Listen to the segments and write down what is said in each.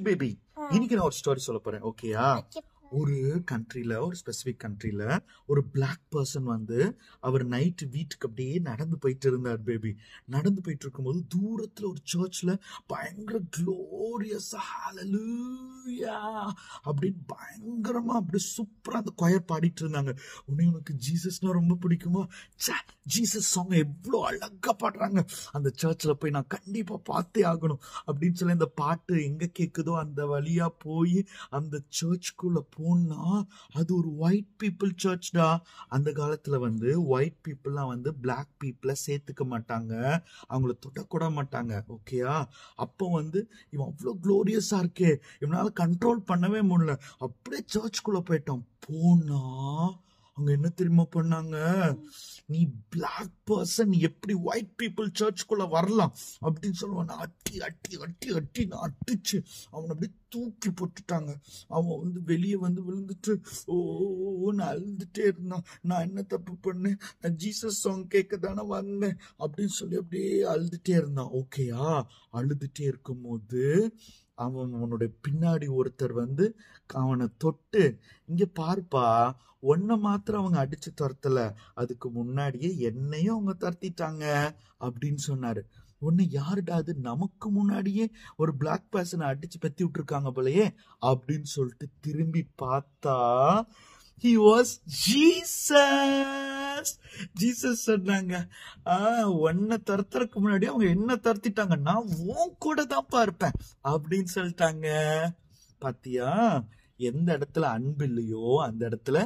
Baby, இன்னைக்கு நான் ஒரு ஸ்டோரி சொல்ல போறேன். ஓகேயா? ஒரு கண்ட்ரில, ஒரு ஸ்பெசிபிக் கண்ட்ரில ஒரு பிளாக் பர்சன் வந்து அவர் நைட் வீட்டுக்கு அப்படியே நடந்து போயிட்டு இருந்தார் பேபி. நடந்து போயிட்டு இருக்கும்போது தூரத்துல ஒரு சர்ச்ல பயங்கர க்ளோரியஸ் ஹalleluya அப்படின்னு பயங்கரமா அப்படியே சூப்பரா அந்த கொயர் பாடிட்டு இருந்தாங்க. உடனே உனக்கு ஜீசஸ்னா ரொம்ப பிடிக்குமா? ஜீசஸ் சாங் எவ்வளவு அழகா பாடுறாங்க, அந்த சர்ச்ல போய் நான் கண்டிப்பா பார்த்தே ஆகணும் அப்படின்னு சொல்லி அந்த பாட்டு எங்க கேக்குதோ அந்த வழியா போய் அந்த சர்ச்சுக்குள்ள போனா அது ஒரு ஒயிட் பீப்புள் சர்ச்டா. அந்த காலத்துல வந்து ஒயிட் பீப்புள்லாம் வந்து பிளாக் பீப்புள சேர்த்துக்க மாட்டாங்க, அவங்கள தொடக்கூட மாட்டாங்க. ஓகேயா? அப்போ வந்து இவன் அவ்வளோ குளோரியஸா இருக்கே, இவனால கண்ட்ரோல் பண்ணவே முடியல. அப்படியே சர்ச்சுக்குள்ள போயிட்டான். போனா அவங்க என்ன தெரியுமா பண்ணாங்க? நீ பிளாக் பர்சன் எப்படி ஒயிட் பீப்புள் சர்ச்சுக்குள்ள வரலாம் அப்படின்னு சொல்லுவான். அட்டி அட்டி அட்டி அட்டி நான் அடிச்சு அவனை அப்படியே தூக்கி போட்டுட்டாங்க. அவன் வந்து வெளியே வந்து விழுந்துட்டு ஓன்னு அழுதுட்டே இருந்தான். நான் என்ன தப்பு பண்ணேன், நான் ஜீசஸ் சாங் கேட்க தானே வந்தேன் அப்படின்னு சொல்லி அப்படியே அழுதுட்டே இருந்தான். ஓகேயா? அழுதுட்டே இருக்கும்போது அவனுடைய பின்னாடி ஒருத்தர் வந்து அவனை தொட்டு, இங்க பாருப்பா, ஒன்ன மாத்திரம் அவங்க அடிச்சு துரத்தல, அதுக்கு முன்னாடியே என்னையும் அவங்க துரத்திட்டாங்க அப்படின்னு சொன்னாரு. ஒன்னு யாருடா அது, நமக்கு முன்னாடியே ஒரு பிளாக் பர்சனை அடிச்சு பெத்தி விட்டுருக்காங்க போலயே அப்படின்னு சொல்லிட்டு திரும்பி பார்த்தா he was Jesus. ஜீசஸ் சொன்னாங்க, உன்னை துரத்துறதுக்கு முன்னாடி அவங்க என்ன துரத்திட்டாங்க, நான் உன் கூட தான் பார்ப்பேன் அப்படின்னு சொல்லிட்டாங்க. பாத்தியா? எந்த இடத்துல அன்பு இல்லையோ அந்த இடத்துல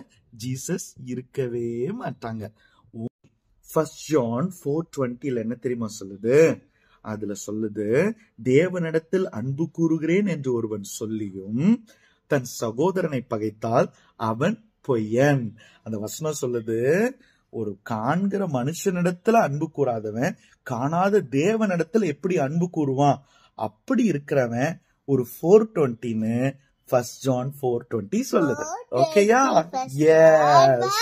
ஜீசஸ் இருக்கவே மாட்டாங்க. 1 John 4:20 என்ன தெரியுமா சொல்லுது? அதுல சொல்லுது, தேவனிடத்தில் அன்பு கூறுகிறேன் என்று ஒருவன் சொல்லியும் தன் சகோதரனை பகைத்தால் அவன் பொய்யன். அந்த வசனம் சொல்லுது, ஒரு காண்கிற மனுஷனிடத்துல அன்பு கூறாதவன் காணாத தேவனிடத்துல எப்படி அன்பு கூறுவான்? அப்படி இருக்கிறவன் ஒரு 4:20 1 John 4:20 சொல்லுது. ஓகேயா? எஸ்.